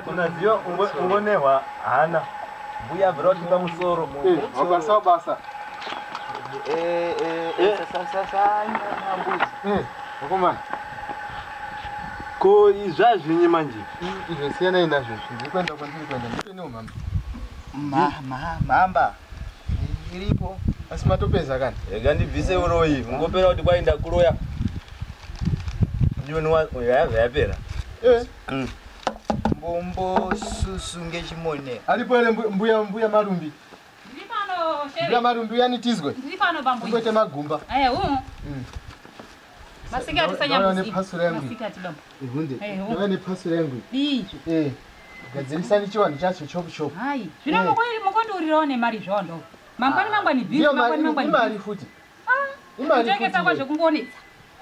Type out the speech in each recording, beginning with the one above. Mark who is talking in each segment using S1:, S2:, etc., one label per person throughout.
S1: unaziva ungonewa hana mbuya bro tipa musoro
S2: wabasa basa
S1: sasa mbuzi wakomana ko izvazvinyi manje
S2: izvo siyana inazvo ndiri kwenda kwandiri kwenda ndipeniwo
S3: mamba iripo
S2: asi matopedza kani
S1: ega ndibvise uroyi ungopera kuti kwaenda kuroya ndioniwa yapera
S3: mbombo susu ngechimone
S2: alipo ere mbuya marumbi
S4: Ndiri pano sheri.
S2: mbuya marumbi uyanitizwe
S4: Ndiri pano bambo.
S2: ngoite magumba
S4: Masikati sanyamuzi.
S2: ne pasura yangu
S4: Masikati bambo.
S2: ihunde ndoya ne pasura yangu
S4: Bicho.
S2: gadzirisani chiwani chacho chopu
S4: Hai, zvino mukwiri mukondurirawo nemari zvondo. Mangwani bhizi, mangwani.
S2: imari futi
S4: Nditengesa kwa zvekungonetsa.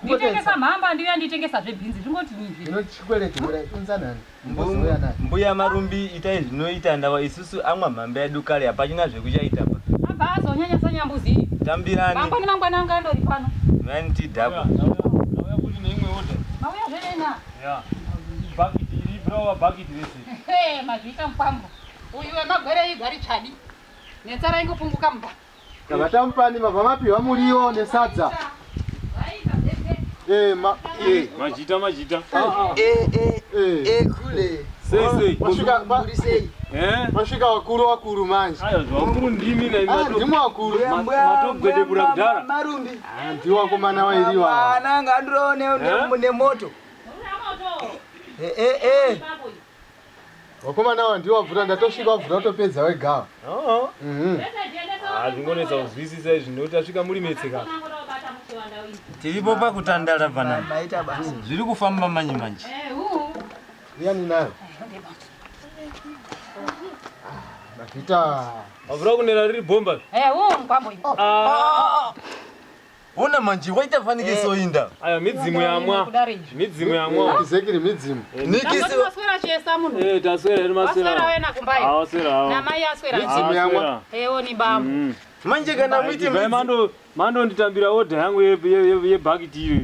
S4: Nditengesa mhamba ndiyo nditengesa zvebhinzi zvingoti nyizvi.
S2: ino chikwereti unzanani mbozoya naye
S1: mbuya marumbi itai zvinoita ndawa isusu amwa mhamba yedu kare hapachina zvekuchaita pa
S4: Abva azonyanya sanyambuzi.
S1: tambirani
S4: Mangwani anga andori pano.
S1: mani tidhakwa
S5: nauya kuti neimwe oda
S4: Mauya zvenena.
S5: ya bhakiti iri brawa bhakiti rese
S4: Mazvita mupambo. Uyu wemagwere igari chadi. Netsara ingopunguka mba.
S2: vatamupani mabva mapiwa muriwo nesadza
S5: majita
S3: kule
S5: sei
S2: masvika wakuru manje
S5: aya zvakuru ndimi
S2: ndimwe wakuru
S5: matogwedebura kudhara
S3: marumbi
S2: ndiwakomana wairiwa
S3: ananga andiro nemoto
S2: wakomana wa ndiwo wabvura ndatosvika wabvura utopedza wegawa
S5: zvingonetsa kuzwisisa izvi nekuti asvika muri metseka
S1: tiripo pakutandara panapa
S3: maita basa
S1: zviri kufamba manje manje
S2: riyani nayo mavhita
S5: wabvura kunera riri bhomba
S4: Mupambo.
S1: ona manje waita fanikiso inda
S5: aya midzimu yamwa
S2: izekiri midzimu
S1: nikisi
S4: Maswera chesa munhu.
S5: taswera iri
S4: Maswera wena kumbai.
S5: awaswera
S4: Na mai aswera.
S2: midzimu yamwa
S4: Ni bambo.
S1: manje kana muiti
S5: mando nditambira odha yangu yebhakiti iri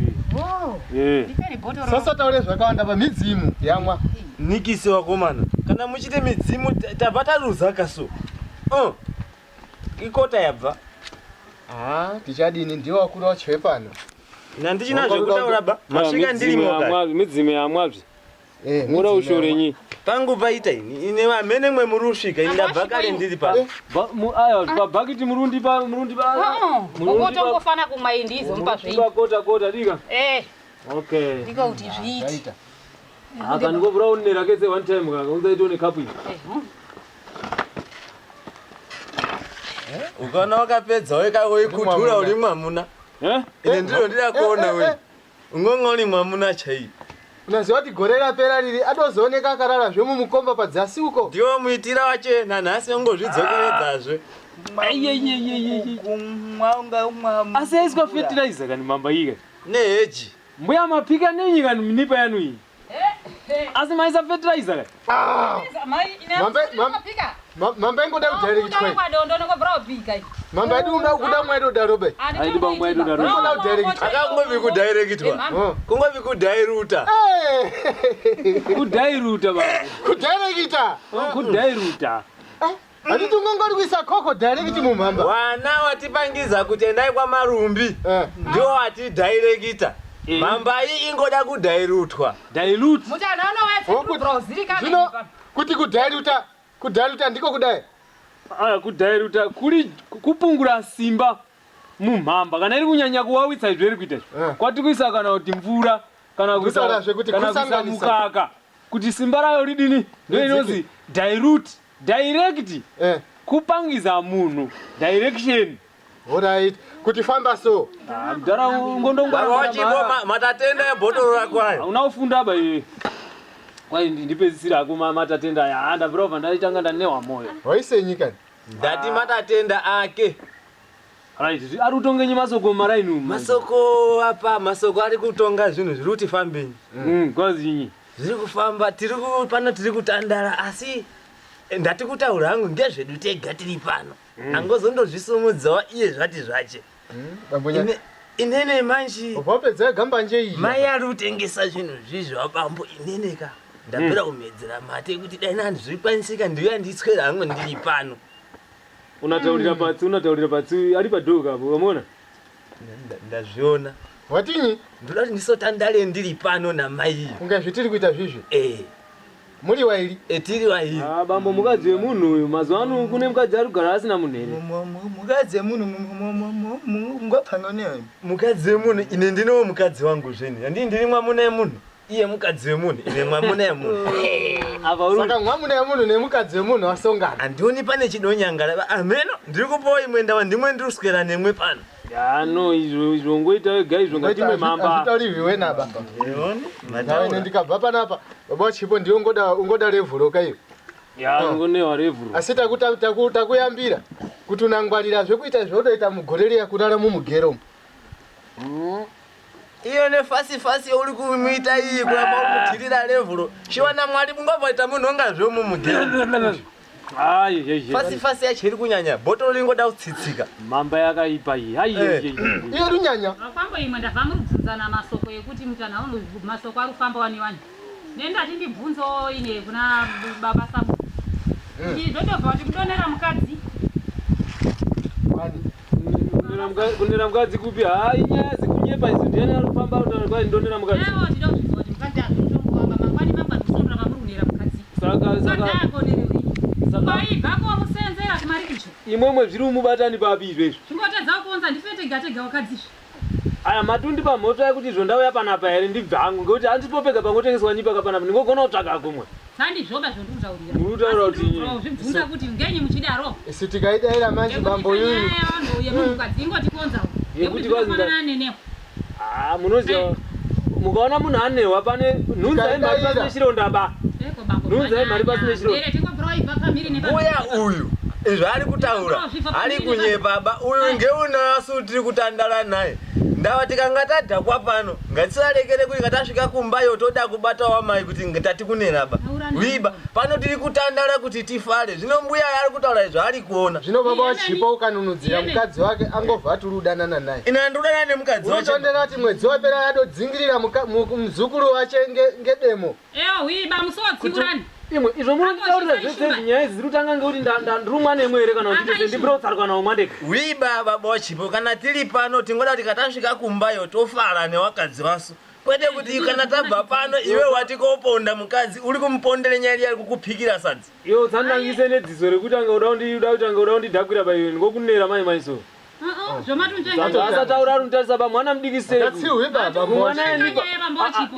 S4: Ndipeni botoro.
S2: sasa taure zvakawanda pamidzimu yamwa
S1: nikisi wakomana kana muchite midzimu tabva taruzaka so ikota yabva
S2: tichadini ndiwo wakuru wacho wepano
S1: nandichina zvekutaura ba masvika ndirimo
S5: midzimu yamwabvi mura ushorenyi
S1: pangu paita ini ine vamene mwe muri kusvika indabva kare ndiri pa
S5: aya pabhakiti murundi
S4: Ungotongofana kumwa indizo mupa zvei.
S5: kota dika okay
S4: Ndiko kuti zviiti.
S5: aka ndikobvura unera kese one time kaka unzaita une kapu iyi
S1: ukaona wakapedza wekutura uri mwamuna ine ndiro ndira kuona we ungonga uri mwamuna chai
S2: unaziva kuti gore rapera riri atozooneka akarara zvemumukomba padzasi uko
S1: ndiwo muitira wache nanhasi ungozvidzokeredzazve
S5: asi aiswa fertilizer kani mamba ika
S1: neheji
S5: mbuya mapika nenyi kani mnipa yanu iyi asi maisa fertilizer kani
S2: mamba ingoda kudirectwe mamba yedu kuda mwedu darobe
S5: aidi bamwedu darobe
S1: akangovi kudirectwa kungovi kudairuta
S5: kudairuta baba
S2: kudairuta handiti ungongori kuisa koko direct mumhamba
S1: wana watipangiza kuti endai kwamarumbi ndiwo watidhairekita mamba iyi ingoda kudairutwa
S2: zvino kuti kudhairuta ndiko kudai
S5: aya kudhairuta kuri kupungura simba mumhamba kana iri kunyanya kuwawitsa izvo iri kuita kwati kuisa kana kuti mvura kana kuisa mukaka kuti simba rayo ridini ndo inonzi direct kupangiza munhu direction
S2: alright kuti famba so
S5: mudhara ngondongwara
S1: matatenda ebhotoro rakwayo
S5: unaufunda ba iye kwai ndipedzisira ako matatenda aya ndabvira kubva ndaitanga ndanewa moyo
S2: waisenyika
S1: ndati matatenda ake
S5: right ari kutongenye masoko marainu
S1: masoko apa masoko ari kutonga zvinhu zviri kuti fambeni
S5: kwazinyi
S1: zviri kufamba pano tiri kutandara asi ndati kutaura hangu ngezvedu tega tiri pano angozondozvisumudzawo iye zvati zvache inene manji
S2: wapedza gamba nje iyi
S1: mai ari kutengesa zvinhu zvizvo bambo ineneka ndapera kumedzera mate kuti dai nandizvikwanisika ndiyo yanditswera hangu ndiri pano.
S5: Unataurira patsi ari padhoga apo wamona?
S1: Ndazviona.
S6: Watinyi?
S1: Ndoda kuti ndisotandale ndiri pano namai.
S6: Unga zvitiri kuita zvizvi? Muri wairi?
S1: Tiri wairi.
S5: Bambo mukadzi wemunhu uyu mazuva ano kune mukadzi ari kugara asina munhu here.
S3: Mukadzi wemunhu ngwapano newe.
S1: Mukadzi wemunhu ine ndinowo mukadzi wangu zveni. Ndiri mwamuna wemunhu. Iye mukadzi wemunhu ine mwamuna wemunhu.
S6: Saka mwamuna wemunhu nemukadzi wemunhu wasongana.
S1: Andioni pane chidonyangara. Ameno ndiri kupawo imwe ndava ndimwe ndiri kuswera nemwe pano.
S5: No, izvo ngoita wega izvo ngatimwe mamba.
S6: Azvitauriwi wena baba. Nawe ndikabva panapa baba chipo ndiyo ungoda level kaiyo.
S5: Ngonewa level.
S6: Asi takuyambira kuti unangwarira zvekuita zvotoita mugoreri yakurara mumugero.
S1: Iyo nefasi uri kumuita iyi kuramba umutirira level. Chiwana Mwari mungobvaita munhu ongazve mumugero. Fasi yacho iri kunyanya bhotoro ringoda kutsitsika.
S5: Mamba yakaipa iyi.
S6: Iyo runyanya.
S4: Afambo imwe ndabva murubvunzana masoko ekuti mutana uno masoko ari kufamba wani. Nendati ndibvunzo ine kuna baba Samu. Ndotobva kuti kudonera mukadzi.
S5: Kudonera mukadzi kupi? Nyaya dzikunyepa idzo ndiani ari kufamba kuti ndonera mukadzi.
S4: Ewo ndinozvizwa kuti mukadzi azvitongoamba mangwani mangwani mamurunira mukadzi. Vaibva musenzera kumari icho.
S5: Imwemwe zviri mubatani papi izvezvo.
S4: Chingotedza kuonza ndifete gatega wakadzisha.
S5: Aya matundi pamhoto yakuti izvo ndauya panapa here ndibva hangu ngekuti handipopega pangotengeswa nyipaka panapa ndingogona kutsvaga kumwe.
S4: Sandizvoba zvondikutaurira.
S5: Murutaura kuti
S4: zvibvunza kuti ngenyi muchidaro.
S6: Isi tikaidaira manje bambo yuyu.
S4: Yemunhukadzi ingoti konzawo.
S5: Yekuti kwazinda. Munoziva mukaona munhu anewa pane nhunza yemari pasine chironda ba. Nhunza yemari pasine chironda.
S1: Uya uyu zvaari kutaura ari kunyepa ba uyu ngeunasu tiri kutandala naye. Ndava tikanga tadhakwa pano ngatisarekere kuti ngatasvika kumbayo toda kubatawo mai kuti ngati kunena ba. Wiba pano tiri kutandala kuti tifare. Zvino mbuya ari kutaura izvo ari kuona.
S6: Zvino baba wachipa ukanunudzira mukadzi wake angobva turudanana naye.
S1: Ina ndudana nemukadzi wacho.
S6: Unotondera kuti mwedzi wapera yatodzingirira muzukuru wache ngedemo.
S4: Ewo wiba musodzingurirani.
S5: Imwe izvo munotitaurira zvese zinyaya idzi zirikutanga ngekuti ndirumwa nemwe here kana kuti ndibrotsarwa nawo mwandeka.
S1: Wiba baba wachipo kana tiri pano tingoda kuti katasvika kumbayo tofara newakadzi vasu. Kwete kuti kana tabva pano iwe wati koponda mukadzi uri kumupondera nyaya yari kukupikira sadzi.
S5: Iwo dzanangise nedziso rekuti anga uda kundidhakwira paiwe ngokunera mai maiso. Asataura ari mutarisa pamwana mudikisei.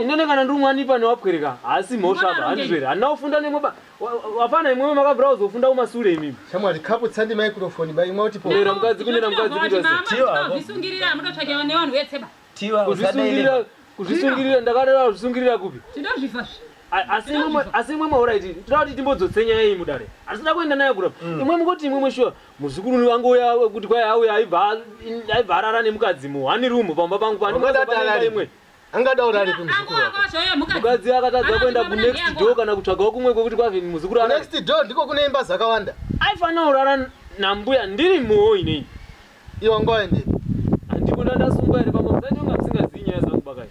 S5: Inene kana ndiri mwanipa newapwereka asi mhoshaba handizvere handina kufunda nemwe ba wafana imwewe makabvira kuzofunda kumasure imimi.
S6: Shamwari kaputsa microphone ba imwe kuti
S5: kunera mukadzi kuita
S4: kuzvisungirira munotsvaga nevanhu vetseba.
S5: Kuzvisungirira ndakadara kuzvisungirira kupi?
S4: Tinozvifa.
S5: Asi imwe mauraiti toda kuti timbodzotse nyaya iyi mudare asida kuenda nayo kurapa imwe mungoti imwe shuwa muzukuru wangoya kuti kwai auya aibva arara nemukadzi muhani rumu pamba pangu panimwe imwe
S6: angadaura ari kumuzukuru
S5: mukadzi akatadza kuenda kunext door kana kutsvagawo kumwe kwekuti kwavhi muzukuru
S6: next door ndiko kune imba dzakawanda
S5: aifanira kurara nambuya ndiri muwo inei
S6: iwo ngoende
S5: handiko ndandasungwa here pamabvati unga musingazivi nyaya dzangu bakai.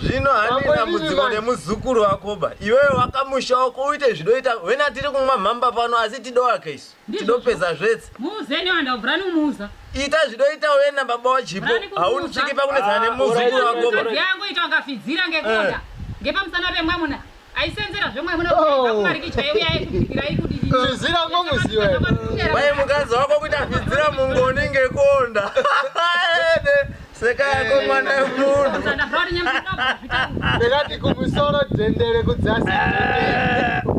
S1: Zvino handina mudziko nemuzukuru wako ba. Iwewe wakamushoko uite zvinoita wena tiri kumwa mhamba pano asi tidowake isu. Tidopedza zvetse.
S4: Muzeni wanda ubrani umuza.
S1: Ita zvinoita wena baba wachipo. Haunisviki pakunetsana nemuzukuru wako ba.
S4: Yangu ita wakafidzira ngekonda. Ngepamusana pemwamuna. Aisenzera zvemwamuna kumarikicha yeuya yekupikira ikudidi.
S6: Zvizira ngomuziwa.
S1: Vai mukadzi wako kuti afidzira mungoni ngekonda. Seka yako mwana wemunhu.
S6: Ndakati kumusoro dhendere kudzasi.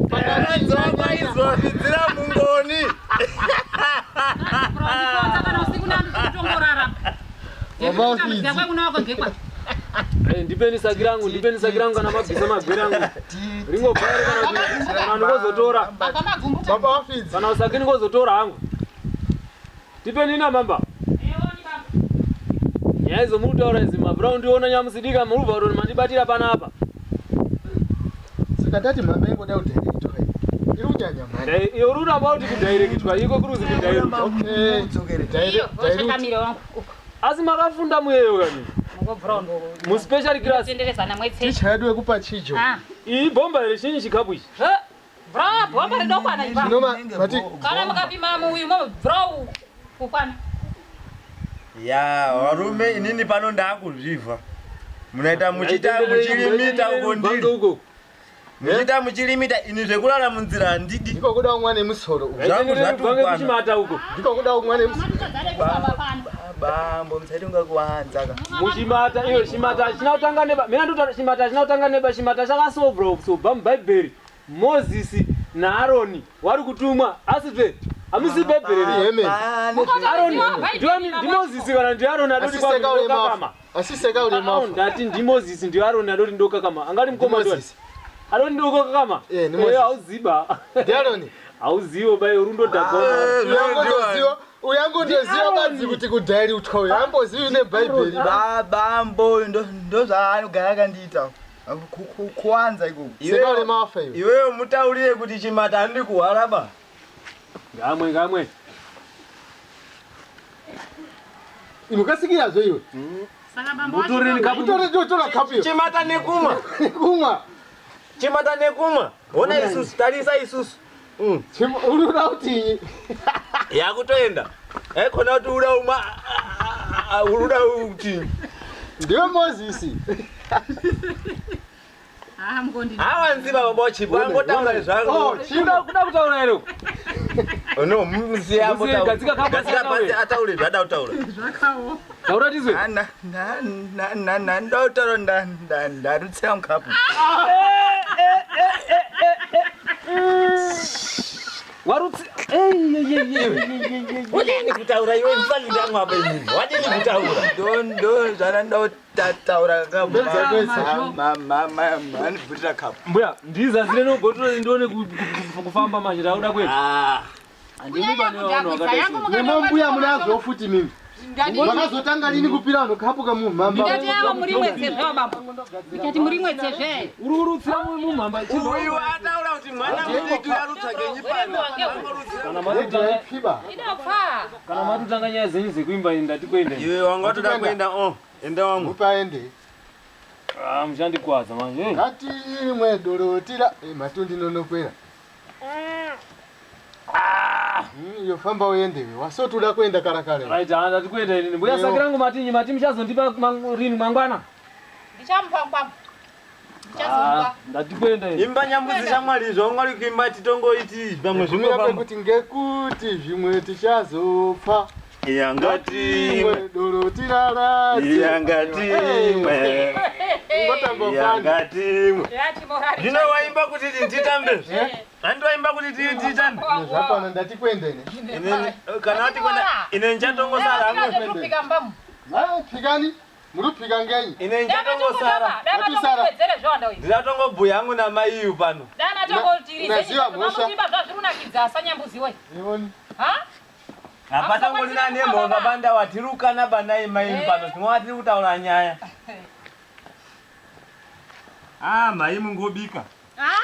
S1: Pakati wamaizwa afidzira mungoni.
S5: Ndipeni saki rangu kana mabvisa magwere angu. Ringobhare kana ndikozotora.
S6: Baba wafidzi.
S5: Kana usaki ndikozotora hangu. Ndipeni ina mamba. Nyaya idzo muri kutaura idzi mabvira undiona nyamusidika murubva kuti mandibatira panapa.
S6: Saka tati mama ingoda kudhairekitwa iri kunyanya mama.
S5: Iyo uri kuramba kuti kudhairekitwa iko kuruzi
S4: kudhairekitwa.
S5: Asi makafunda muyeyo kani? Muspecial class.
S6: Ticha yedu yekupa chijo.
S5: Ibomba rishinyi chikapu ichi.
S4: Bra, bomba ridokwana ipa.
S6: Noma mati.
S4: Kana mukapima uyu mo bra kukwana.
S1: Ya, warume inini pano ndakuzviva. Munaita muchita muchilimita uko ndiri. Muchita muchilimita ini zvekulala munzira ndidi.
S6: Ndiko kuda umwane musoro.
S1: Zvangu zvatukwana.
S5: Kuchimata uko.
S6: Ndiko kuda umwane musoro.
S3: Bambo msaidunga kuanza ka.
S5: Muchimata iyo chimata chinautanga neba. Mina ndota chimata chinautanga neba chimata chakasobra kusobva muBhayibheri. Moses na Aroni vari kutumwa asitwe amisi Bhayibheri
S6: Amen.
S5: Aroni ndi Moses kana ndi Aroni adoti kwa ndokakama
S6: Asiseka ule mafu.
S5: ndati ndi Moses ndi Aroni adoti ndokakama angati mkomando adoti ndokakama
S6: Ni Moses.
S5: auziba
S6: Ndi Aroni.
S5: auziwo bai rundo dakoma
S6: Uyangu ndoziwa badzi kuti kudhairi utwa yambozivi neBhayibheri.
S3: Bambo ndo zvaanogara kandiita. Kuanza iko.
S6: Seka ule mafa iwe.
S1: Iwewe mutaurire kuti chimata andi kuharaba.
S5: ngamwe
S6: Inokasikia zvo iwe.
S4: Saka bambo
S5: mutorini kapu
S6: Tora kapu iwe.
S1: Chimata nekumwa.
S6: Kumwa.
S1: Chimata nekumwa. Ona isusu tarisa isusu.
S6: Uruda kuti.
S1: Yakutoenda. Kona kuti uda uma uruda kuti.
S6: Ndiwe Moses.
S4: mgondi.
S1: Awanziba babo chipa ngotaura zvangu.
S5: kuda kutaura ero
S1: No, mziya
S5: Muziye gadzika kamba
S1: pasi ataure zvada kutaura.
S4: Zvakawo.
S5: taura tizwe
S3: ndotaura ndarutsira mukapu.
S5: warutsi
S1: Wadini kutaura iwe msalida mwaba ini. Wadini kutaura.
S3: Ndo zvana ndotaura manivhurira kapu.
S5: mbuya ndizazire nobhotoro ndione kufamba manje ndauda kwenu
S6: Nemambuya munazo futi mimi. Makazotanga lini kupira anokapuka mumhamba.
S4: Ndati yawo muri mwetsezve baba. Ndati muri mwetsezve.
S5: ururutsira mumhamba
S1: Uyu ataura kuti mwana mudiki arutsage nyipana.
S4: Inofa.
S5: kana matutanga nyaya zenyu dzekuimba ndati kuenda
S1: Iwe wangatoda kuenda enda wangu.
S6: Mupaende.
S5: muchandikwadza manje
S6: Ngati imwe dorotira matundi nonokwera. Iyo famba uende wasotuda kuenda karakare.
S5: right ndati kuenda ini mbuya sakirangu matinyi mati muchazondipa rini mangwana
S4: Ndichamupa. Ndichazomba.
S5: ndati kuenda ini
S1: Imba nyambuzi shamwari zvomwari kuimba titongoiti pamwe
S6: Zvimwe
S1: zvimwe
S6: kuti ngekuti zvimwe tichazopfa.
S1: Yangati
S6: Imwe dorotirara.
S1: Yangati imwe. Yangati imwe.
S4: Yachimorari.
S1: Zvino waimba kuti titambe. Andi waimba kuti titambe.
S6: Zvapana ndati kuenda ine.
S1: Kana wati kwenda ine nchatongosara amwe.
S4: Ndopika mbamu.
S6: Pikani. Murupika ngenyi.
S1: Ine nchatongosara.
S4: Dana tokuwedzere zvawanda uyu.
S1: Ndiratongobhuya hangu namai iyu pano.
S4: Dana tongotirize.
S6: Naziva mhosva.
S4: Mamuimba zvazvimunakidza sanyambuzi we.
S6: Ioni.
S4: Ha?
S1: Hapatangorina nemhonga banda watirukana banai mai pano. Tinova tiri kutaura nyaya. Mai mungobika.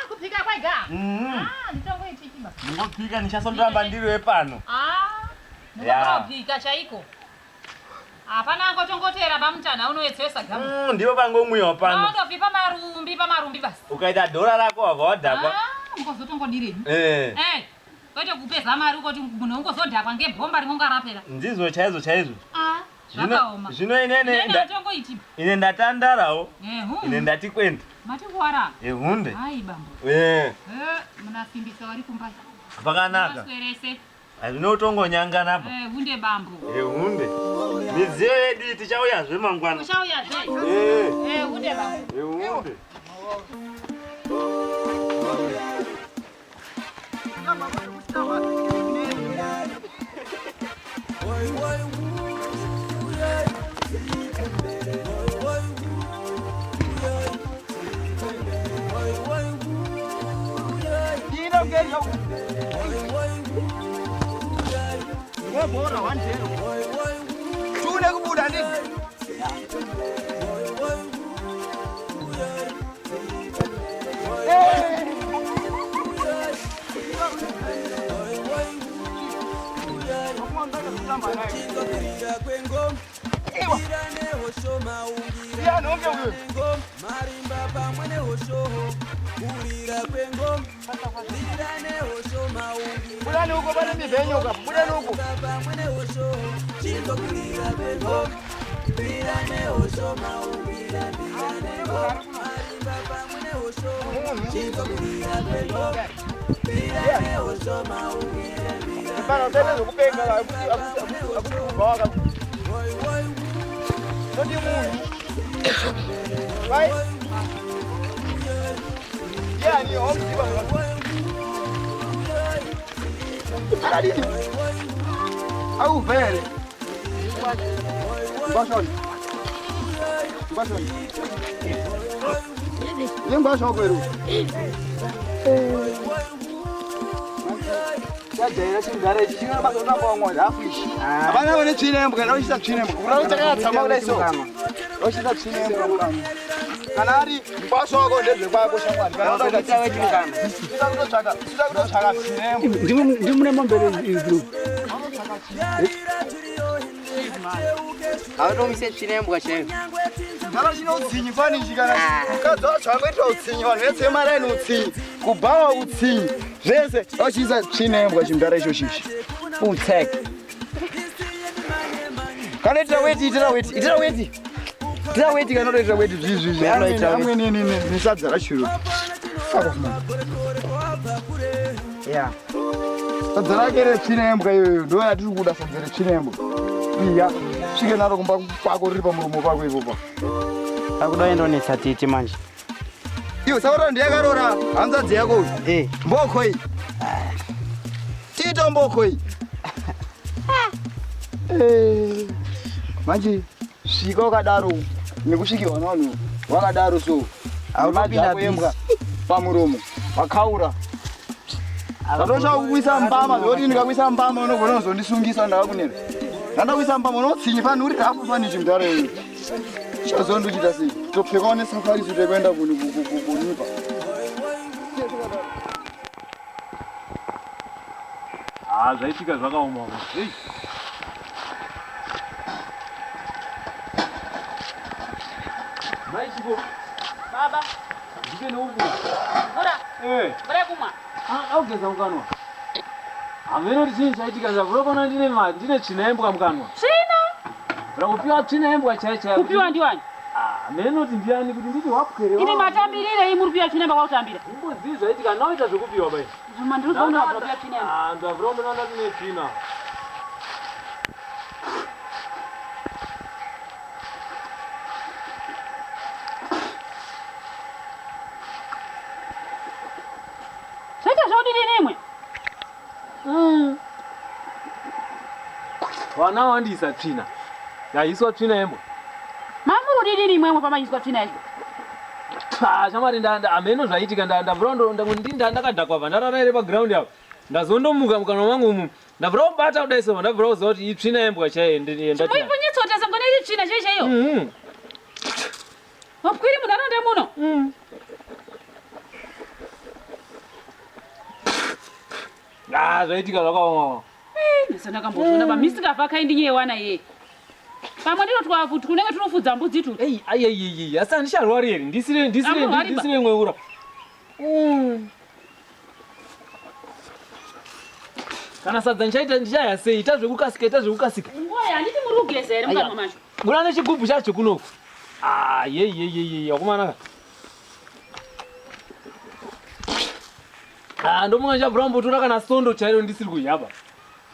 S4: Kupika kwega. Nditongoitichiba.
S1: Mungopika ndichasondoramba ndiri pano.
S4: Ndopika chaiko. Hapana angotongotera pamutana unowetsesa gamu.
S1: Ndipo pangomwiwa pano.
S4: Ndovhi pamarumbi basi.
S1: Ukaita dhora rako wabva wadhakwa.
S4: Mukozotongodirevi. Kwete kupeza mari ukoti munhu ungozodhakwa ngebhomba rinonga rapera.
S1: Ndizvo chaizvo.
S4: Zvakaoma.
S1: Zvino ine ndatandarawo. Ine ndati kwenda.
S4: Mati kuwara.
S1: Hunde.
S4: Hai bambo. Munasimbisa wari kumbai.
S1: Pakanaka.
S4: Swerese.
S1: Azvinotongonyangana apa.
S4: Hunde bambo.
S1: Hunde. Midziyo yedu tichauyazve mangwana.
S4: Uchauyazve. Hunde bambo.
S1: Hunde.
S3: Bora wanjero. Chune kubuda nini?
S6: Marimba pamwe
S3: Budani huko bwana mivenyoka. Budani huko. Bana tena kupenga la akubaga. Ndio Mungu. Vai. Yani omziba. Alali. Au vere. Bashoni. Bashoni. Lembra só quero. Ya dera singara chinga bakona bongo afish. Abana wene chinembo kana ushita chinembo. Unaweza tsama kule so. Ushita chinembo kana. Kanari basoko ndezwe kwako shangwani. Kana ushita wetu kana. Sita kutochaka chinembo.
S2: Ndimune mambere igru.
S7: Aunomise chinembo chewe.
S3: Kana chino utsinyi fani chikana. Kadzo chakweto utsinyi wanetse mara ino utsinyi. Kubawa utsinyi. Zvese ochiza chinembo chimdara icho chichi. Utek. Kana ita weti Tira weti kana ita weti zvizi. Amwe ni sadza rashuru. Fuck off man. Yeah. Sadza rakere chinembo iyoyo ndo yatiri kuda sadza rechinembo. Iya. Svike naro kumba kwako riri pamuromo pako ipopa.
S7: Akuda indonetsa titi manje.
S3: Iyo saura ndiyakarora hanzadzi yako. Mboko iyi. Tito mboko iyi. Manje svika wakadaro nekusvikiwa navanhu wakadaro so. Aunapinda kuembwa pamuromo. Wakaura. Zatosha kuisa mbama zoti ndikakuisa mbama unogona kuzondisungisa ndakakunena. Nanda kuisa mbama unotsinyi fani uri hapo fani chimdara iyoyo. Chazondochita sei? Topfekawo nesafari suti kuenda kunipa.
S5: Zvaitika zvakaoma. Hey. Mai chipo.
S4: Baba.
S5: Ndike neumvura.
S4: Mvura.
S5: Mvura
S4: kumwa.
S5: Augeza mukanwa. Hameno kuti chinhu chaitika zvavurokona ndine tsvina yembwa mukanwa.
S4: Tsvina?
S5: Vura kupiwa tsvina yembwa chaichaiyo.
S4: Kupiwa ndiwani?
S5: Hameno kuti ndiani kuti nditi wapwere.
S4: Ini matambirire muri kupiwa tsvina yembwa kwautambira.
S5: Umbozivi zvaitika naoita zvokupiwa bai.
S4: Mandinoona kupiwa tsvina yembwa.
S5: Ndavura unoona tine tsvina. Vana wandisa tsvina. Yaiswa tsvina yembwa.
S4: Mamuru dini imwemwe pamaiswa tsvina yembwa.
S5: Shamari ameno zvaitika ndakadhakwa bva ndarara ere paground apo. Ndazondomuka mukanwa mangu umu. Ndabvura kubata kudai so ndabvura kuziva kuti itsvina yembwa chaiyo ndati.
S4: Chimuipunyitsota sangone iri tsvina chaiyo. Wapkwiri munharaunda muno.
S5: Zvaitika zvakaoma.
S4: Ndakambozviona pamisikafa kaindinyewana ye. Pamwe ndinotwa futi kunenge tunofudza mbudzi tu.
S5: Ai asi handicharwari here ndisire mweura. Kana sadza ndichaya sei ita zvekukasika.
S4: Ngoya handiti muri kugeza here mukanwa macho.
S5: Muna nechigubhu chacho kunoku. Wakumanaka. Ndomunga ndichabvura mbotora kana sondo chairo ndisiri kudyaba.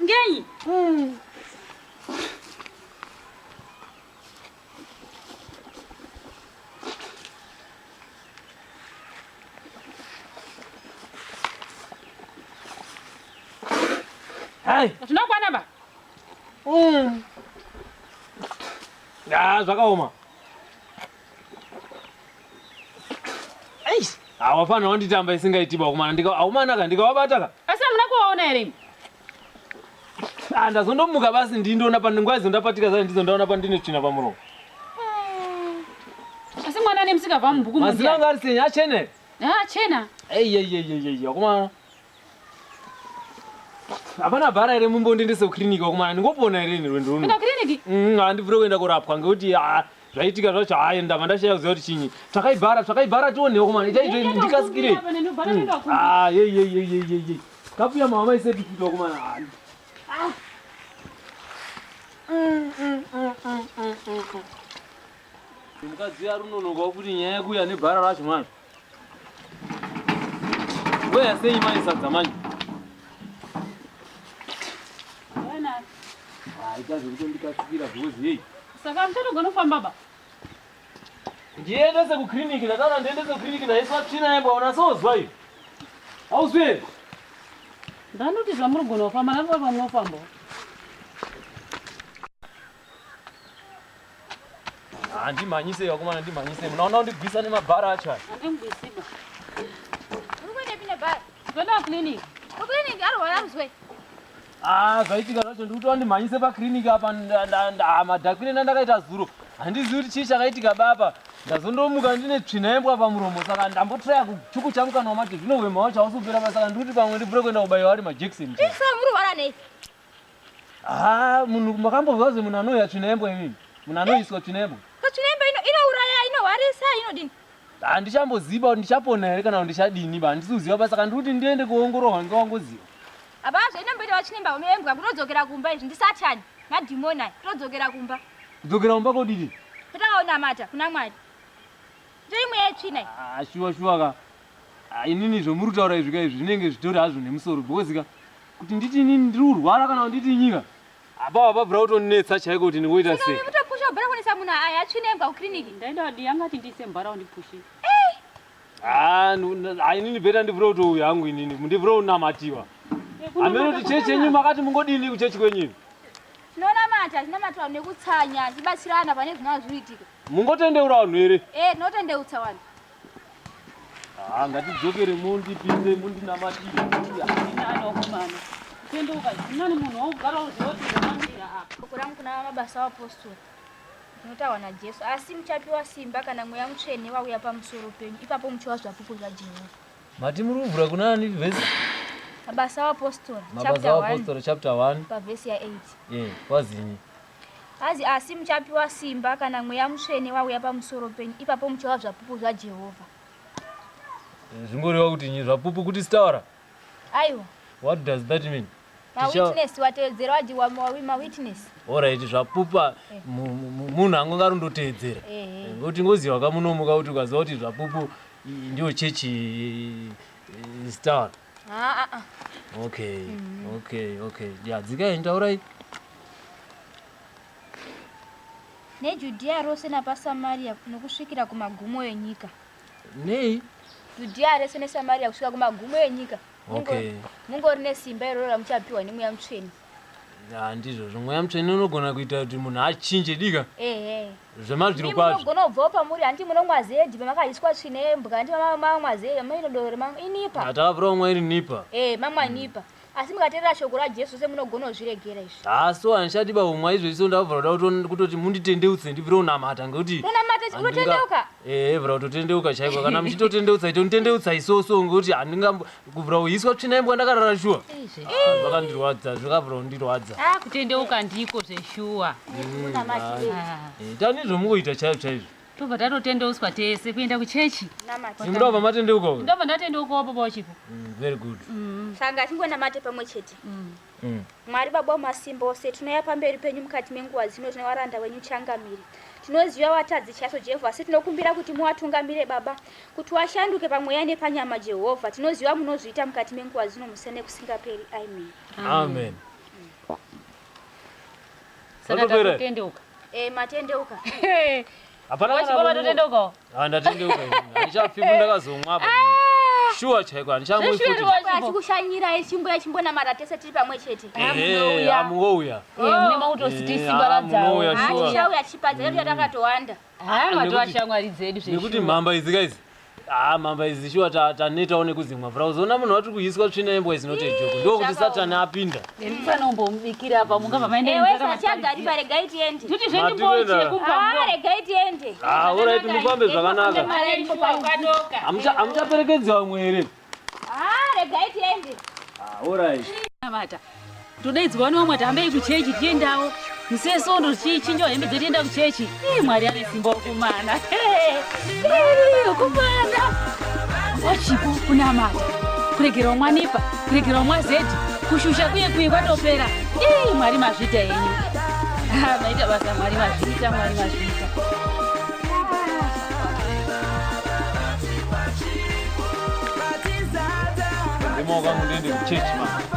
S4: Ngenyi?
S5: Hai,
S4: tinokwana ba?
S5: Zvakaoma. Wafana wanditamba isingaitiba kumana aumanaka ndikawabataka.
S4: Asi hamuna kuwaona here?
S5: Ndazondomuka basi ndindoona panguva izondapatika zai ndizondaona pandine tsvina pamuromo.
S4: Asi mwana nemusikabva mubhuku muzi.
S5: Mazina anga ari sei achena here?
S4: Achena.
S5: Wakumana. Hapana bhara here mumbondendese kukiriniki wakumana ndingopona here rwendo runo.
S4: Kuenda kukiriniki?
S5: Handibvire kuenda kurapwa ngekuti zvaitika zvacho hayi ndava ndashaya kuziva kuti chinyi tsvakaibhara tionewo kumana ichaitoi ndikasikirei yei kapuya mama maisepi kuitawo kumana mukadzi yarunonokawo kuti nyaya yekuya nebhara racho manje weya sei manje sadza manje haitazvekuto ndikasikira bhozi yei
S4: saka muchatogona kufamba ba
S5: ndiendese kukliniki ndataura ndiendese kukliniki ndaiswa tsvina yangu aona sozwa iyo hauzveri
S4: ndanoti zvamurigona kufamba napo pamunofamba
S5: handimhanyisei vakomana ndimhanyisei munaona kundigwisa nemabhara acho aya
S4: handimugwisiba
S8: urikuendepine bhara
S4: toenda kukliniki
S8: kukliniki arwara kuzwei
S5: zvaitika zvacho ndikuti wandimhanyise pakliniki apa madhakwine ndandakaita zuro handizivi kuti chii chakaitika bapa ndazondomuka ndine tsvina yembwa pamuromo saka ndambotraya kuchuku changu kana wamati zvinovhema wacho hausupera pa saka ndikuti pamwe ndibure kuenda kubayiwa ari majekiseni
S8: murwara nei
S5: munhu makambobva zve munhu anoya tsvina yembwa imini munhu anoiswa tsvina yembwa
S8: tsvina yembwa inouraya inohwarisa inodini
S5: handichamboziva kuti ndichapona here kana kuti ndichadini ba handisi kuziva pa saka ndikuti ndiende kuongororwa ngewangoziva
S8: abazvo inomboita vachinemba unoembwa kutodzokera kumba izvi ndisatani nadhimoni todzokera kumba
S5: kudzokera kumba kodini
S8: totakaonamata kuna mwari ndoimwe yetsvina
S5: shuwa ka inini zvomuri kutaura izvi kaizvi zvinenge zvitori hazvo nemusoro bhokozika kuti nditi inini ndiri kurwara kana kuti nditi nyika apa pabvira kutonetsa chaiko kuti ndingoita sei
S8: mutopusha ubvira kunesa munhu aya atsvinembwa kukliniki
S4: ndaenda wadi angati ndise mbara undipushi
S5: inini bheta ndivure kutouya hangu inini ndivure kunamatiwa hameroti chechi yenyu makati mungodini kuchechi kwenyini
S8: tinonamata tinamatwa nekutsanya tibatsirana pane zvinova zviitika
S5: mungotendeura vanhu here
S8: tinotendeutsa vanhu
S5: ngatidzokere mundipinde mundinamatiinokumana
S4: tendeuka zinani munhu waugara uzivotizomangira apa
S8: kurangu kuna mabasa apostori tinotaura najesu asi muchapiwa simba kana mweya mutsvene wauya pamusoro penyu ipapo muchiva zvapupu zvajehovha
S5: mati muri kubvura kuna ani vhesi
S8: mabasa apostori
S5: chapter 1
S8: pavhesi ya 8
S5: kwazinyi
S8: azi asi muchapiwa simba kana mweya mutsvene wauya pamusoro penyu ipapo muchiva zvapupu zvajehovha
S5: zvingoreva kuti nyi zvapupu kuti sitaura
S8: aiwa
S5: what does that mean
S8: mawitness watevedzera wajiwa mawitness
S5: alright zvapupa munhu angonga rundoteedzera ngokuti ngoziva kamunomuka kuti ukaziva kuti zvapupu ndio chechi star okay dzikai ndaurai
S8: nejudhiya rose napasamaria nokusvikira kumagumo enyika
S5: nei
S8: judhiya rese nesamaria kusvika kumagumo enyika mungori nesimba iroro ramuchapiwa nemweya mutsvene
S5: handizvo zvomweya mutsvene unogona kuita kuti munhu achinje dika zvemazviro kwazvo
S8: unogona kubvawo pamuri handi munomwazedhi pamakaiswa tsvina yembwa handi mamwazedhi mainodore inipa
S5: hatakavhurawo mwairi nipa
S8: mamwa nipa asi mukateerera shoko rajesu se munogona kuzviregera izvi
S5: so handishadiba umwa izvo iso ndavhura kuda kutoti munditendeutse ndibvire unamata ngekuti
S8: unamata chikutotendeuka
S5: vhura kutotendeuka chaiko kana muchitotendeutsa itonitendeutsa isoso ngekuti handinga kubvura kuiswa tsvina yembwa ndakarara shuwa zvakandirwadza zvikabvura kundirwadza
S4: kutendeuka ndiko zveshuwa
S5: tanizvo mungoita chaizvo chaizvo
S4: tobva tatotendeuswa tese kuenda kuchechi
S5: ndobva matendeukawo
S4: ndobva ndatendeukawo papa wachipo
S5: very good
S8: sanga tingonamate pamwe chete mwari baba wamasimba ose tinouya pamberi penyu mukati menguva dzino zvine waranda wenyu changamire tinoziva watadzi chaso jehovha asi tinokumbira kuti muwatungamire baba kuti washanduke pamweya nepanyama jehovha tinoziva munozviita mukati menguva dzino musene kusingaperi
S5: amen
S4: saka tatotendeuka
S8: matendeuka
S4: hapana
S5: ndatendeuka handichapfiku ndakazomwa shuwa chaiko
S8: handichamboachikushanyira chimboya chimbonamata tese tiri pamwe chete
S5: amungouya
S8: munouya chipadza yedu yatakatowanda
S4: matowashamwari dzedu
S5: nekuti mhamba idzi kaizi mhamba idzi shuwa tanetawo nekuzimwa vhura kuzoona munhu wati kuiswa tsvina yembwa izinote joko ndokuti satani apinda
S4: ndikufanaumbomubikira apa mungabva
S8: maendachagari paregai tiende
S4: kuti zvendimbochekumparegai
S8: tiende
S5: orit mufambe zvakanaka hamuchaperekedza vamwe here
S8: regai tiende
S5: orit
S4: todaidzwa nomwe tambei kuchechi tiendawo musesondo chinjo hembe dzetienda kuchechi mwari ane simba okumana okumana wachipo kunamata kuregera umwanipa kuregera umwazeti kushusha kuye kwatopera mwari mazvita henyu maita basa mwari mazvita
S5: Ndimo kangu ndende kuchechi mama.